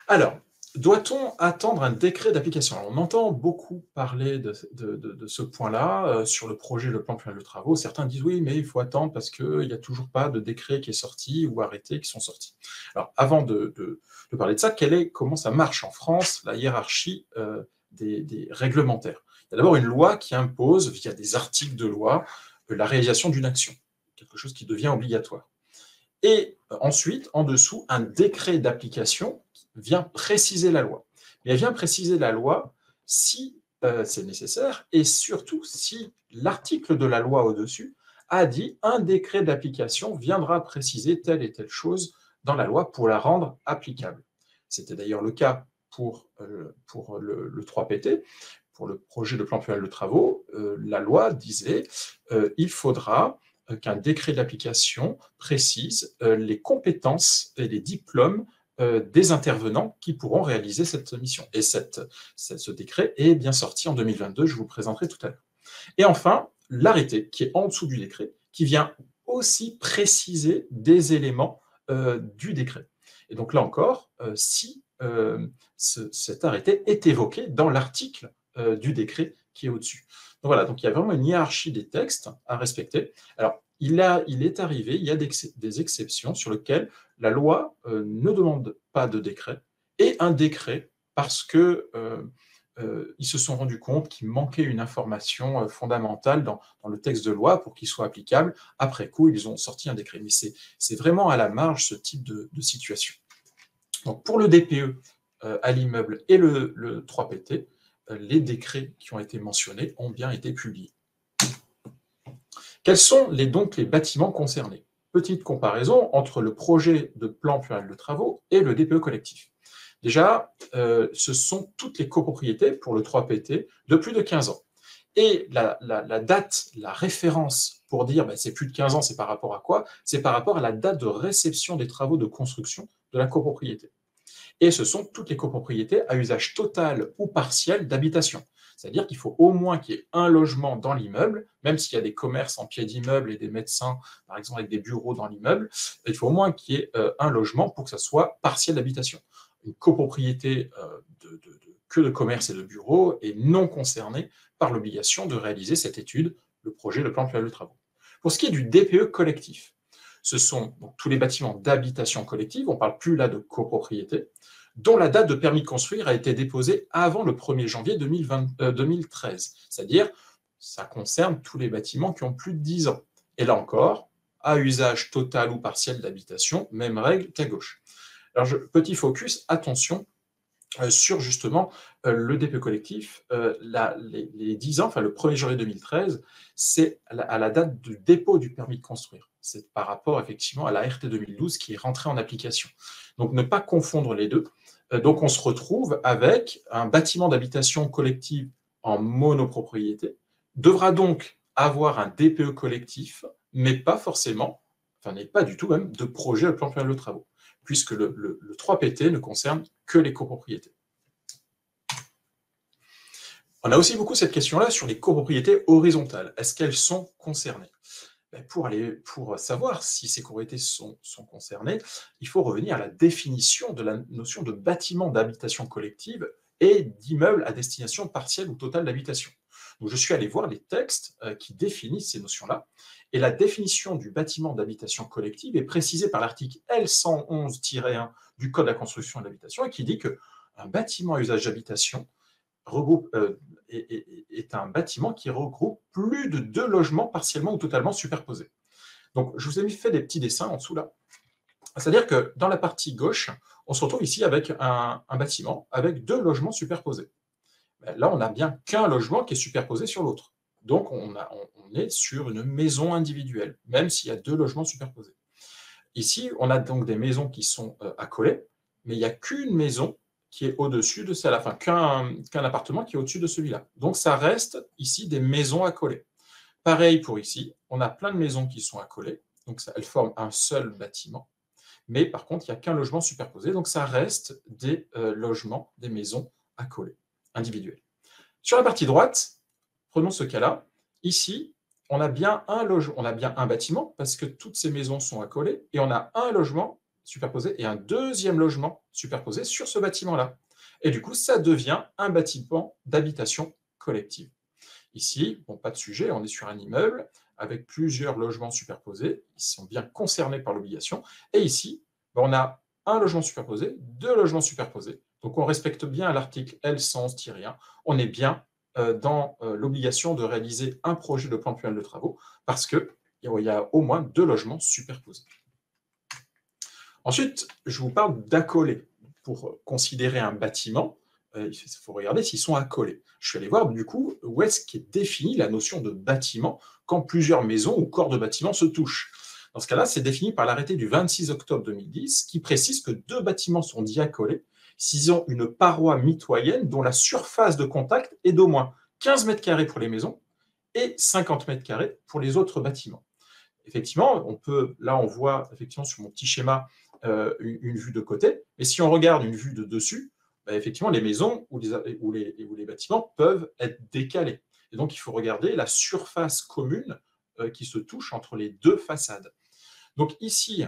Alors, doit-on attendre un décret d'application? On entend beaucoup parler de ce point-là sur le projet, le plan pluriel de travaux. Certains disent oui, mais il faut attendre parce qu'il n'y a toujours pas de décret qui est sorti ou arrêté qui sont sortis. Alors, avant de parler de ça, comment ça marche en France, la hiérarchie des réglementaires? Il y a d'abord une loi qui impose, via des articles de loi, la réalisation d'une action, quelque chose qui devient obligatoire. Et ensuite, en dessous, un décret d'application vient préciser la loi. Mais elle vient préciser la loi si c'est nécessaire et surtout si l'article de la loi au-dessus a dit un décret d'application viendra préciser telle et telle chose dans la loi pour la rendre applicable. C'était d'ailleurs le cas pour le 3PT, pour le projet de plan pluriel de travaux. La loi disait il faudra qu'un décret d'application précise les compétences et les diplômes des intervenants qui pourront réaliser cette mission. Et ce décret est bien sorti en 2022, je vous le présenterai tout à l'heure. Et enfin, l'arrêté, qui est en dessous du décret, qui vient aussi préciser des éléments du décret. Et donc là encore, si cet arrêté est évoqué dans l'article du décret qui est au-dessus. Donc voilà, donc il y a vraiment une hiérarchie des textes à respecter. Alors, il est arrivé, il y a des exceptions sur lesquelles la loi ne demande pas de décret, et un décret parce que ils se sont rendus compte qu'il manquait une information fondamentale dans le texte de loi pour qu'il soit applicable. Après coup, ils ont sorti un décret. Mais c'est vraiment à la marge ce type de situation. Donc pour le DPE à l'immeuble et le 3PT, les décrets qui ont été mentionnés ont bien été publiés. Quels sont donc les bâtiments concernés? Petite comparaison entre le projet de plan pluriel de travaux et le DPE collectif. Déjà, ce sont toutes les copropriétés pour le 3PT de plus de 15 ans. Et la date, la référence pour dire c'est plus de 15 ans, c'est par rapport à quoi? C'est par rapport à la date de réception des travaux de construction de la copropriété. Et ce sont toutes les copropriétés à usage total ou partiel d'habitation. C'est-à-dire qu'il faut au moins qu'il y ait un logement dans l'immeuble, même s'il y a des commerces en pied d'immeuble et des médecins, par exemple, avec des bureaux dans l'immeuble, il faut au moins qu'il y ait un logement pour que ça soit partiel d'habitation. Une copropriété que de commerce et de bureaux est non concernée par l'obligation de réaliser cette étude, le projet, le plan pluriel de travaux. Pour ce qui est du DPE collectif, ce sont donc tous les bâtiments d'habitation collective, on ne parle plus là de copropriété, dont la date de permis de construire a été déposée avant le 1er janvier 2013. C'est-à-dire, ça concerne tous les bâtiments qui ont plus de 10 ans. Et là encore, à usage total ou partiel d'habitation, même règle qu'à gauche. Alors, petit focus, attention, sur justement le DPE collectif, les 10 ans, enfin le 1er janvier 2013, c'est à la date du dépôt du permis de construire. C'est par rapport effectivement à la RT 2012 qui est rentrée en application. Donc ne pas confondre les deux. Donc on se retrouve avec un bâtiment d'habitation collective en monopropriété, devra donc avoir un DPE collectif, mais pas forcément, enfin n'est pas du tout même, de projet au plan pluriel de travaux, puisque le 3PT ne concerne que les copropriétés. On a aussi beaucoup cette question-là sur les copropriétés horizontales. Est-ce qu'elles sont concernées? Pour savoir si ces copropriétés sont concernées, il faut revenir à la définition de la notion de bâtiment d'habitation collective et d'immeuble à destination partielle ou totale d'habitation. Donc, je suis allé voir les textes qui définissent ces notions-là, et la définition du bâtiment d'habitation collective est précisée par l'article L111-1 du Code de la construction et de l'habitation, et qui dit qu'un bâtiment à usage d'habitation est un bâtiment qui regroupe plus de 2 logements partiellement ou totalement superposés. Donc, je vous ai fait des petits dessins en dessous là. C'est-à-dire que dans la partie gauche, on se retrouve ici avec un bâtiment avec 2 logements superposés. Là, on n'a bien qu'un logement qui est superposé sur l'autre. Donc, on est sur une maison individuelle, même s'il y a 2 logements superposés. Ici, on a donc des maisons qui sont accolées, mais il n'y a qu'une maison qui est au-dessus de celle-là, enfin qu'un appartement qui est au-dessus de celui-là. Donc, ça reste ici des maisons accolées. Pareil pour ici, on a plein de maisons qui sont accolées, donc elles forment un seul bâtiment, mais par contre, il n'y a qu'un logement superposé, donc ça reste des logements, des maisons accolées, individuelles. Sur la partie droite, prenons ce cas-là, ici, on a bien un bâtiment, parce que toutes ces maisons sont accolées, et on a un logement superposé et un deuxième logement superposé sur ce bâtiment-là. Et du coup, ça devient un bâtiment d'habitation collective. Ici, bon, pas de sujet, on est sur un immeuble avec plusieurs logements superposés, ils sont bien concernés par l'obligation. Et ici, on a un logement superposé, deux logements superposés. Donc on respecte bien l'article L111-1, on est bien dans l'obligation de réaliser un projet de plan pluriel de travaux parce qu'il y a au moins deux logements superposés. Ensuite, je vous parle d'accolés. Pour considérer un bâtiment, il faut regarder s'ils sont accolés. Je suis allé voir du coup où est-ce qu'est définie la notion de bâtiment quand plusieurs maisons ou corps de bâtiments se touchent. Dans ce cas-là, c'est défini par l'arrêté du 26 octobre 2010 qui précise que deux bâtiments sont dits accolés s'ils ont une paroi mitoyenne dont la surface de contact est d'au moins 15 mètres carrés pour les maisons et 50 mètres carrés pour les autres bâtiments. Effectivement, là on voit effectivement sur mon petit schéma une vue de côté, mais si on regarde une vue de dessus, effectivement les maisons ou les bâtiments peuvent être décalés. Et donc il faut regarder la surface commune qui se touche entre les deux façades. Donc ici,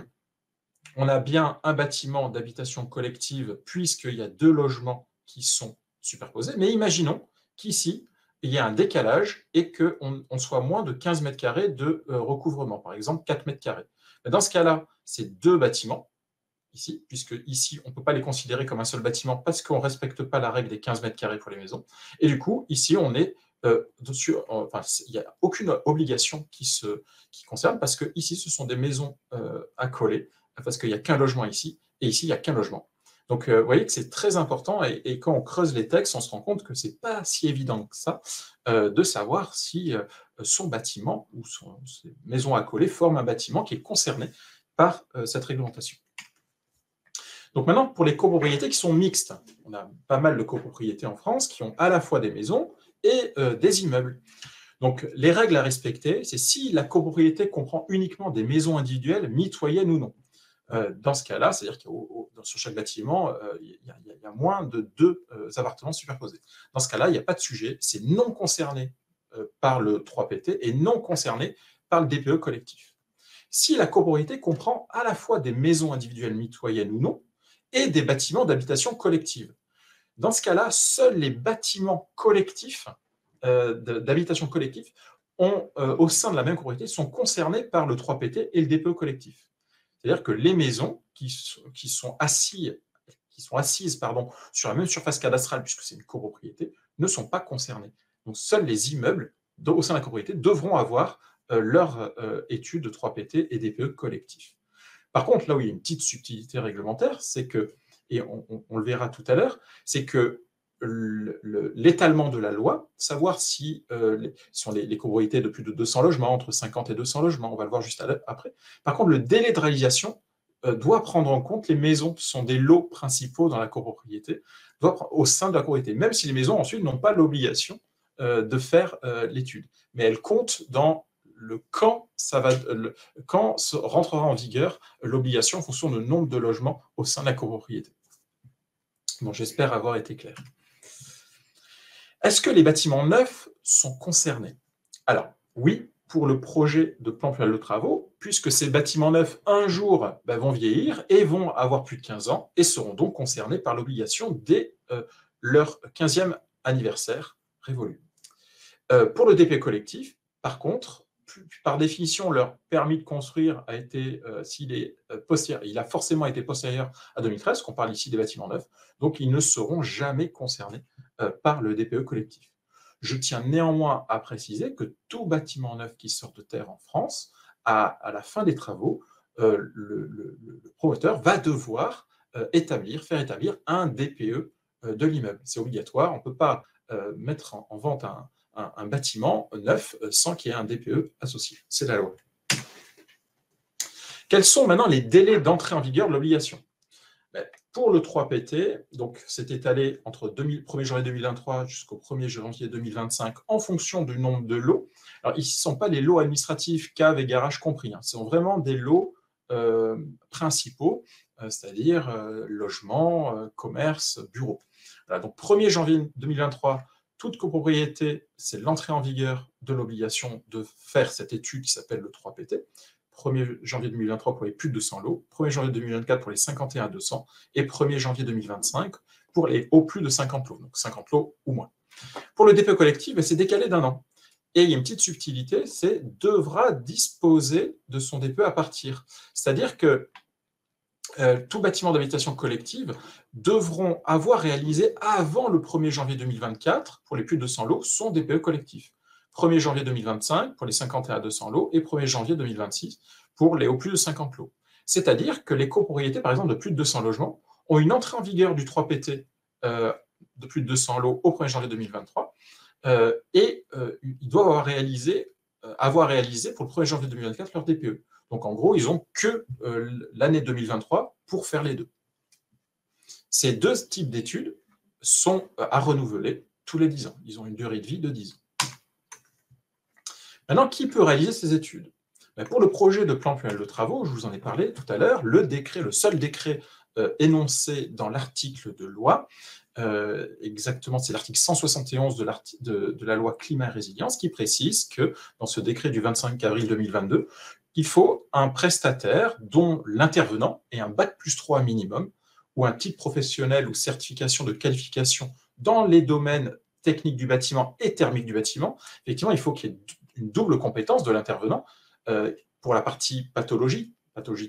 on a bien un bâtiment d'habitation collective puisqu'il y a deux logements qui sont superposés, mais imaginons qu'ici, il y a un décalage et qu'on soit moins de 15 mètres carrés de recouvrement, par exemple 4 mètres carrés. Dans ce cas-là, c'est deux bâtiments, ici, puisque ici, on ne peut pas les considérer comme un seul bâtiment parce qu'on ne respecte pas la règle des 15 mètres carrés pour les maisons. Et du coup, ici, on est il n'y a aucune obligation qui concerne parce que ici, ce sont des maisons accolées, parce qu'il n'y a qu'un logement ici, et ici, il n'y a qu'un logement. Donc, vous voyez que c'est très important, et quand on creuse les textes, on se rend compte que ce n'est pas si évident que ça de savoir si son bâtiment ou ses maisons accolées forment un bâtiment qui est concerné par cette réglementation. Donc maintenant, pour les copropriétés qui sont mixtes, on a pas mal de copropriétés en France qui ont à la fois des maisons et des immeubles. Donc les règles à respecter, c'est si la copropriété comprend uniquement des maisons individuelles, mitoyennes ou non. Dans ce cas-là, c'est-à-dire que sur chaque bâtiment, il y a moins de deux appartements superposés. Dans ce cas-là, il n'y a pas de sujet, c'est non concerné par le 3PT et non concerné par le DPE collectif. Si la copropriété comprend à la fois des maisons individuelles mitoyennes ou non, et des bâtiments d'habitation collective. Dans ce cas-là, seuls les bâtiments collectifs, d'habitation collective, au sein de la même copropriété, sont concernés par le 3PT et le DPE collectif. C'est-à-dire que les maisons qui sont assises sur la même surface cadastrale, puisque c'est une copropriété, ne sont pas concernées. Donc seuls les immeubles au sein de la copropriété devront avoir leur étude de 3PT et DPE collectif. Par contre, là où il y a une petite subtilité réglementaire, c'est que, et on le verra tout à l'heure, c'est que l'étalement de la loi, savoir si sont les copropriétés de plus de 200 logements, entre 50 et 200 logements, on va le voir juste après. Par contre, le délai de réalisation doit prendre en compte les maisons qui sont des lots principaux dans la copropriété, au sein de la copropriété, même si les maisons ensuite n'ont pas l'obligation de faire l'étude. Mais elles comptent dans quand rentrera en vigueur l'obligation en fonction du nombre de logements au sein de la copropriété. Bon, j'espère avoir été clair. Est-ce que les bâtiments neufs sont concernés? Alors, oui, pour le projet de plan pluriel de travaux, puisque ces bâtiments neufs, un jour, vont vieillir et vont avoir plus de 15 ans et seront donc concernés par l'obligation dès leur 15e anniversaire révolu. Pour le DP collectif, par contre, par définition, leur permis de construire a été, il a forcément été postérieur à 2013, qu'on parle ici des bâtiments neufs, donc ils ne seront jamais concernés par le DPE collectif. Je tiens néanmoins à préciser que tout bâtiment neuf qui sort de terre en France, à la fin des travaux, le promoteur va devoir faire établir un DPE de l'immeuble. C'est obligatoire, on ne peut pas mettre en vente un bâtiment neuf sans qu'il y ait un DPE associé. C'est la loi. Quels sont maintenant les délais d'entrée en vigueur de l'obligation? Pour le 3PT, donc c'est étalé entre 1er janvier 2023 jusqu'au 1er janvier 2025 en fonction du nombre de lots. Alors ici, ce ne sont pas les lots administratifs, caves et garages compris, hein. Ce sont vraiment des lots principaux, c'est-à-dire logement, commerce, bureau. Voilà, donc 1er janvier 2023, toute copropriété, c'est l'entrée en vigueur de l'obligation de faire cette étude qui s'appelle le 3PT. 1er janvier 2023 pour les plus de 200 lots, 1er janvier 2024 pour les 51 à 200 et 1er janvier 2025 pour les au plus de 50 lots, donc 50 lots ou moins. Pour le DPE collectif, c'est décalé d'1 an. Et il y a une petite subtilité, c'est devra disposer de son DPE à partir. C'est-à-dire que tout bâtiment d'habitation collective devront avoir réalisé avant le 1er janvier 2024, pour les plus de 200 lots, son DPE collectif. 1er janvier 2025 pour les 51 à 200 lots et 1er janvier 2026 pour les au plus de 50 lots. C'est-à-dire que les copropriétés, par exemple, de plus de 200 logements, ont une entrée en vigueur du 3PT de plus de 200 lots au 1er janvier 2023 ils doivent avoir réalisé pour le 1er janvier 2024 leur DPE. Donc en gros, ils n'ont que l'année 2023 pour faire les deux. Ces deux types d'études sont à renouveler tous les 10 ans. Ils ont une durée de vie de 10 ans. Maintenant, qui peut réaliser ces études? Pour le projet de plan pluriel de travaux, je vous en ai parlé tout à l'heure, le seul décret énoncé dans l'article de loi, exactement, c'est l'article 171 de la loi Climat et Résilience qui précise que, dans ce décret du 25 avril 2022, il faut un prestataire dont l'intervenant ait un bac+3 minimum ou un titre professionnel ou certification de qualification dans les domaines techniques du bâtiment et thermiques du bâtiment. Effectivement, il faut qu'il y ait une double compétence de l'intervenant pour la partie pathologie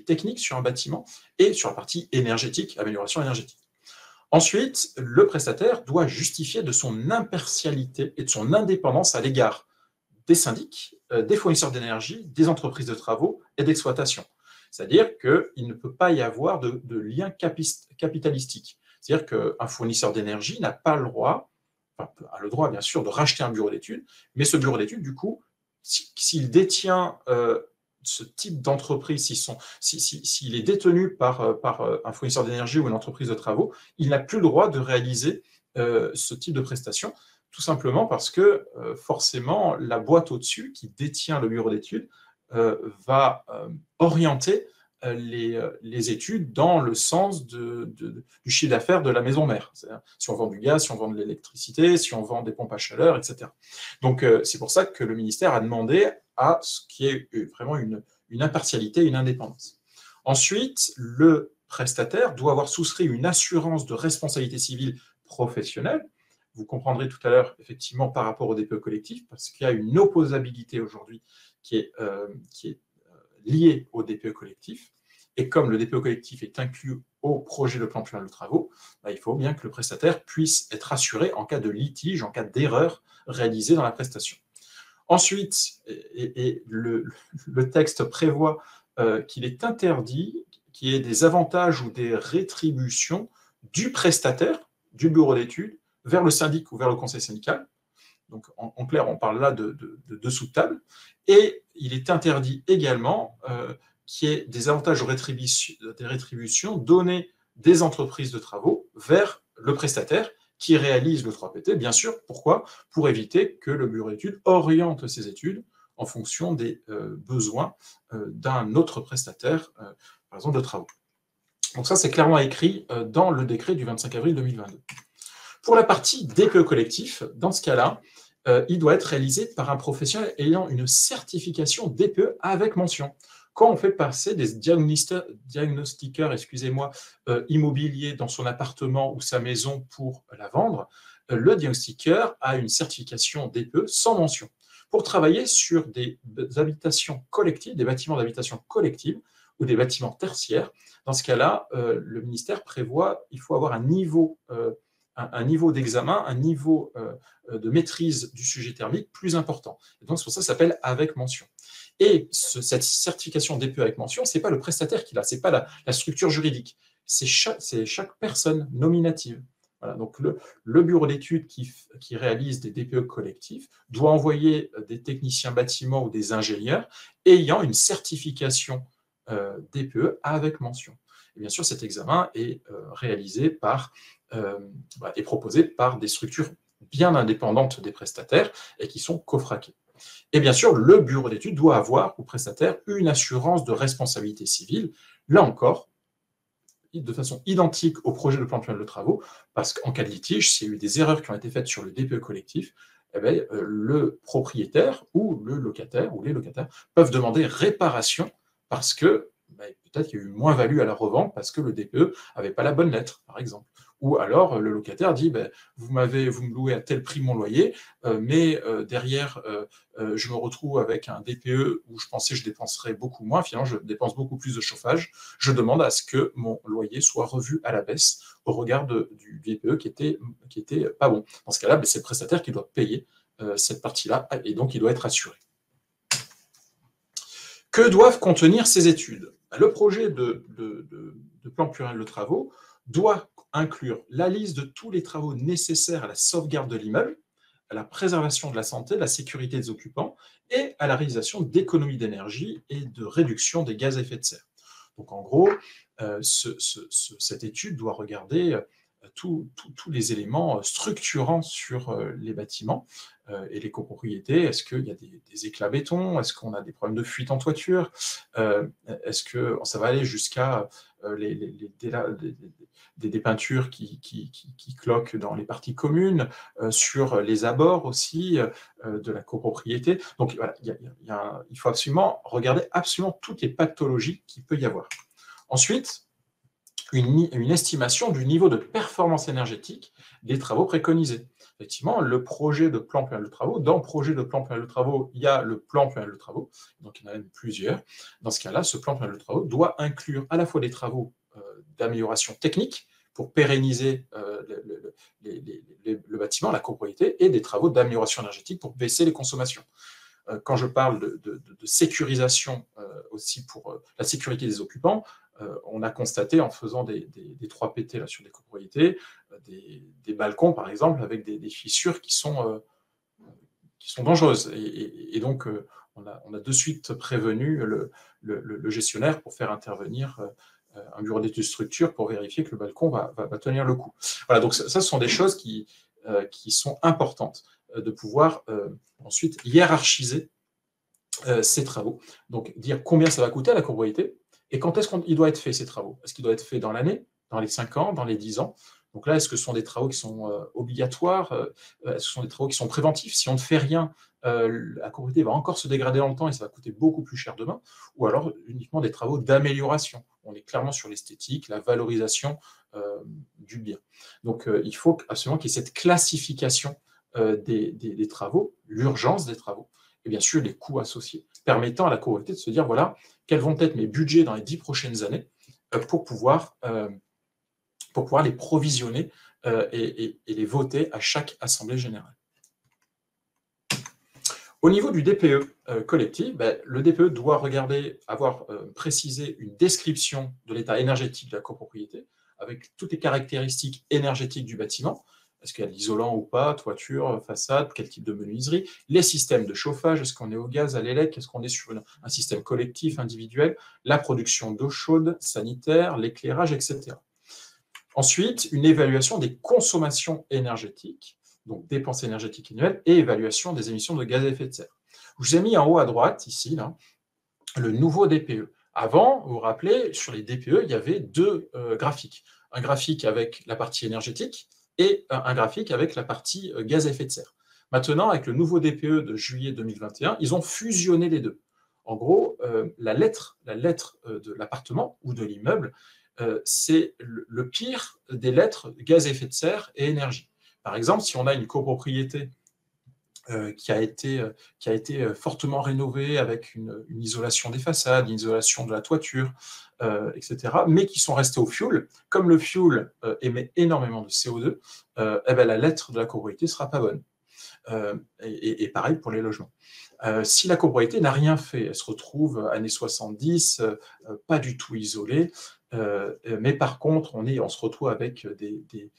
technique sur un bâtiment et sur la partie énergétique, amélioration énergétique. Ensuite, le prestataire doit justifier de son impartialité et de son indépendance à l'égard des syndics, des fournisseurs d'énergie, des entreprises de travaux et d'exploitation. C'est-à-dire qu'il ne peut pas y avoir de lien capitalistique. C'est-à-dire qu'un fournisseur d'énergie n'a pas le droit, enfin, a le droit bien sûr de racheter un bureau d'études, mais ce bureau d'études, du coup, s'il détient ce type d'entreprise, s'il est détenu par un fournisseur d'énergie ou une entreprise de travaux, il n'a plus le droit de réaliser ce type de prestation, tout simplement parce que forcément, la boîte au-dessus, qui détient le bureau d'études, va orienter les études dans le sens du chiffre d'affaires de la maison mère. Si on vend du gaz, si on vend de l'électricité, si on vend des pompes à chaleur, etc. Donc, c'est pour ça que le ministère a demandé à ce qui est vraiment une impartialité, une indépendance. Ensuite, le prestataire doit avoir souscrit une assurance de responsabilité civile professionnelle. Vous comprendrez tout à l'heure, effectivement, par rapport au DPE collectif, parce qu'il y a une opposabilité aujourd'hui qui est liée au DPE collectif. Et comme le DPE collectif est inclus au projet de plan pluriel de travaux, il faut bien que le prestataire puisse être assuré en cas de litige, en cas d'erreur réalisée dans la prestation. Ensuite, le texte prévoit qu'il est interdit qu'il y ait des avantages ou des rétributions du prestataire, du bureau d'études, vers le syndic ou vers le conseil syndical. Donc, en clair, on parle là de dessous de table. Et il est interdit également qu'il y ait des avantages ou des rétributions données des entreprises de travaux vers le prestataire qui réalise le 3PT, bien sûr. Pourquoi? Pour éviter que le bureau d'études oriente ses études en fonction des besoins d'un autre prestataire, par exemple de travaux. Donc ça, c'est clairement écrit dans le décret du 25 avril 2022. Pour la partie DPE collectif, dans ce cas-là, il doit être réalisé par un professionnel ayant une certification DPE avec mention. Quand on fait passer des diagnostiqueurs immobiliers dans son appartement ou sa maison pour la vendre, le diagnostiqueur a une certification DPE sans mention. Pour travailler sur des habitations collectives, des bâtiments d'habitation collective ou des bâtiments tertiaires, dans ce cas-là, le ministère prévoit qu'il faut avoir un niveau d'examen, un niveau de maîtrise du sujet thermique plus important. Et donc, c'est pour ça que ça s'appelle avec mention. Et cette certification DPE avec mention, ce n'est pas le prestataire qui l'a, ce n'est pas la structure juridique, c'est chaque personne nominative. Voilà, donc le bureau d'études qui réalise des DPE collectifs doit envoyer des techniciens bâtiments ou des ingénieurs ayant une certification DPE avec mention. Et bien sûr, cet examen est réalisé est proposé par des structures bien indépendantes des prestataires et qui sont cofraquées. Et bien sûr, le bureau d'études doit avoir au prestataire une assurance de responsabilité civile, là encore, de façon identique au projet de plan pluriel de travaux, parce qu'en cas de litige, s'il y a eu des erreurs qui ont été faites sur le DPE collectif, le propriétaire ou le locataire ou les locataires peuvent demander réparation parce que peut-être qu'il y a eu moins-value à la revente parce que le DPE n'avait pas la bonne lettre, par exemple. Ou alors le locataire dit vous me louez à tel prix mon loyer, mais derrière je me retrouve avec un DPE où je pensais que je dépenserais beaucoup moins, finalement je dépense beaucoup plus de chauffage, je demande à ce que mon loyer soit revu à la baisse au regard du DPE qui était pas bon. Dans ce cas-là, c'est le prestataire qui doit payer cette partie-là et donc il doit être assuré. Que doivent contenir ces études? Le projet de plan pluriannuel de travaux doit inclure la liste de tous les travaux nécessaires à la sauvegarde de l'immeuble, à la préservation de la santé, de la sécurité des occupants et à la réalisation d'économies d'énergie et de réduction des gaz à effet de serre. Donc en gros, cette étude doit regarder tous les éléments structurants sur les bâtiments et les copropriétés. Est-ce qu'il y a des éclats béton? Est-ce qu'on a des problèmes de fuite en toiture? Est-ce que ça va aller jusqu'à des peintures qui cloquent dans les parties communes, sur les abords aussi de la copropriété? Donc voilà, il faut absolument regarder toutes les pathologies qu'il peut y avoir. Ensuite, une estimation du niveau de performance énergétique des travaux préconisés. Effectivement, le projet de plan pluriannuel de travaux, dans le projet de plan pluriannuel de travaux, il y a le plan pluriannuel de travaux, donc il y en a même plusieurs. Dans ce cas-là, ce plan pluriannuel de travaux doit inclure à la fois des travaux d'amélioration technique pour pérenniser le bâtiment, la copropriété, et des travaux d'amélioration énergétique pour baisser les consommations. Quand je parle de sécurisation aussi pour la sécurité des occupants, on a constaté en faisant des 3PT là, sur des copropriétés, des balcons par exemple, avec des fissures qui sont dangereuses. Et donc, on a de suite prévenu le gestionnaire pour faire intervenir un bureau d'études structure pour vérifier que le balcon va tenir le coup. Voilà, donc ça, ce sont des choses qui sont importantes de pouvoir ensuite hiérarchiser ces travaux. Donc, dire combien ça va coûter à la copropriété et quand est-ce qu'il doit être fait, ces travaux. Est-ce qu'il doit être fait dans l'année, dans les 5 ans, dans les 10 ans? Donc là, est-ce que ce sont des travaux qui sont obligatoires? Est-ce que ce sont des travaux qui sont préventifs? Si on ne fait rien, la copropriété va encore se dégrader dans le temps et ça va coûter beaucoup plus cher demain. Ou alors uniquement des travaux d'amélioration. On est clairement sur l'esthétique, la valorisation du bien. Donc il faut absolument qu'il y ait cette classification des travaux, l'urgence des travaux, et bien sûr les coûts associés, permettant à la copropriété de se dire, voilà, quels vont être mes budgets dans les 10 prochaines années pour pouvoir les provisionner et les voter à chaque assemblée générale. Au niveau du DPE collectif, le DPE doit avoir précisé une description de l'état énergétique de la copropriété, avec toutes les caractéristiques énergétiques du bâtiment. Est-ce qu'il y a de l'isolant ou pas, toiture, façade, quel type de menuiserie, les systèmes de chauffage, est-ce qu'on est au gaz, à l'élec, est-ce qu'on est sur un système collectif, individuel, la production d'eau chaude, sanitaire, l'éclairage, etc. Ensuite, une évaluation des consommations énergétiques, donc dépenses énergétiques annuelles, et évaluation des émissions de gaz à effet de serre. Je vous ai mis en haut à droite, ici, là, le nouveau DPE. Avant, vous vous rappelez, sur les DPE, il y avait deux graphiques. Un graphique avec la partie énergétique et un graphique avec la partie gaz à effet de serre. Maintenant, avec le nouveau DPE de juillet 2021, ils ont fusionné les deux. En gros, la lettre de l'appartement ou de l'immeuble, c'est le pire des lettres gaz à effet de serre et énergie. Par exemple, si on a une copropriété qui a été fortement rénovée avec une isolation des façades, une isolation de la toiture, etc., mais qui sont restés au fioul, comme le fioul émet énormément de CO2, la lettre de la copropriété ne sera pas bonne. Et pareil pour les logements. Si la copropriété n'a rien fait, elle se retrouve années 70, pas du tout isolée, mais par contre, on se retrouve avec des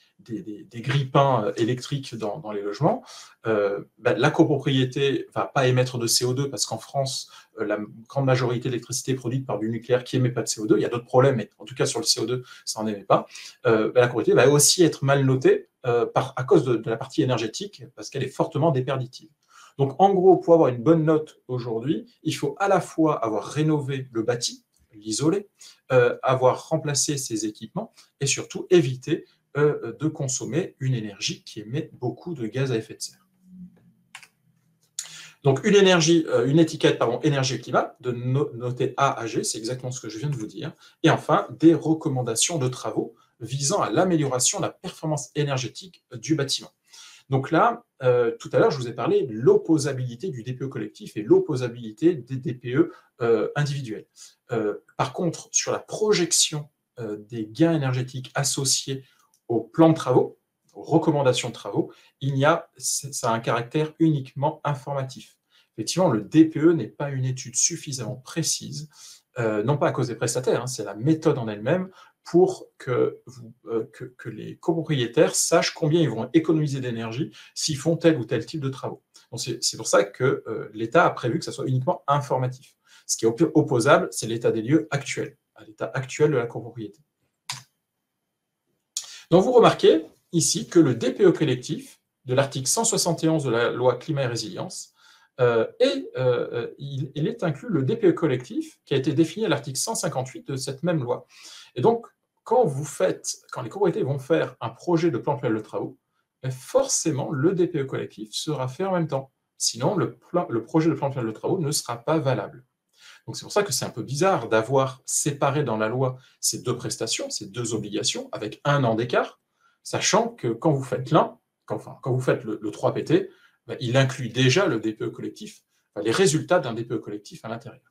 grippins électriques dans les logements. La copropriété ne va pas émettre de CO2 parce qu'en France, la grande majorité de l'électricité est produite par du nucléaire qui n'émet pas de CO2. Il y a d'autres problèmes, mais en tout cas sur le CO2, ça n'en émet pas. La copropriété va aussi être mal notée à cause de la partie énergétique parce qu'elle est fortement déperditive. Donc, en gros, pour avoir une bonne note aujourd'hui, il faut à la fois avoir rénové le bâti, l'isoler, avoir remplacé ses équipements et surtout éviter de consommer une énergie qui émet beaucoup de gaz à effet de serre. Donc une étiquette, pardon, énergie et climat, de noter A à G, c'est exactement ce que je viens de vous dire. Et enfin, des recommandations de travaux visant à l'amélioration de la performance énergétique du bâtiment. Donc là, tout à l'heure, je vous ai parlé de l'opposabilité du DPE collectif et l'opposabilité des DPE individuels. Par contre, sur la projection des gains énergétiques associés au plan de travaux, aux recommandations de travaux, ça a un caractère uniquement informatif. Effectivement, le DPE n'est pas une étude suffisamment précise, non pas à cause des prestataires, hein, c'est la méthode en elle-même, pour que les copropriétaires sachent combien ils vont économiser d'énergie s'ils font tel ou tel type de travaux. C'est pour ça que l'État a prévu que ça soit uniquement informatif. Ce qui est opposable, c'est l'état des lieux actuel, à l'état actuel de la copropriété. Donc vous remarquez ici que le DPE collectif de l'article 171 de la loi Climat et Résilience, il est inclus le DPE collectif qui a été défini à l'article 158 de cette même loi. Et donc, quand les copropriétés vont faire un projet de plan pluriel de travaux, forcément, le DPE collectif sera fait en même temps. Sinon, le projet de plan pluriel de travaux ne sera pas valable. Donc c'est pour ça que c'est un peu bizarre d'avoir séparé dans la loi ces deux prestations, ces deux obligations, avec 1 an d'écart, sachant que quand vous faites quand vous faites le 3PT, il inclut déjà le DPE collectif, les résultats d'un DPE collectif à l'intérieur.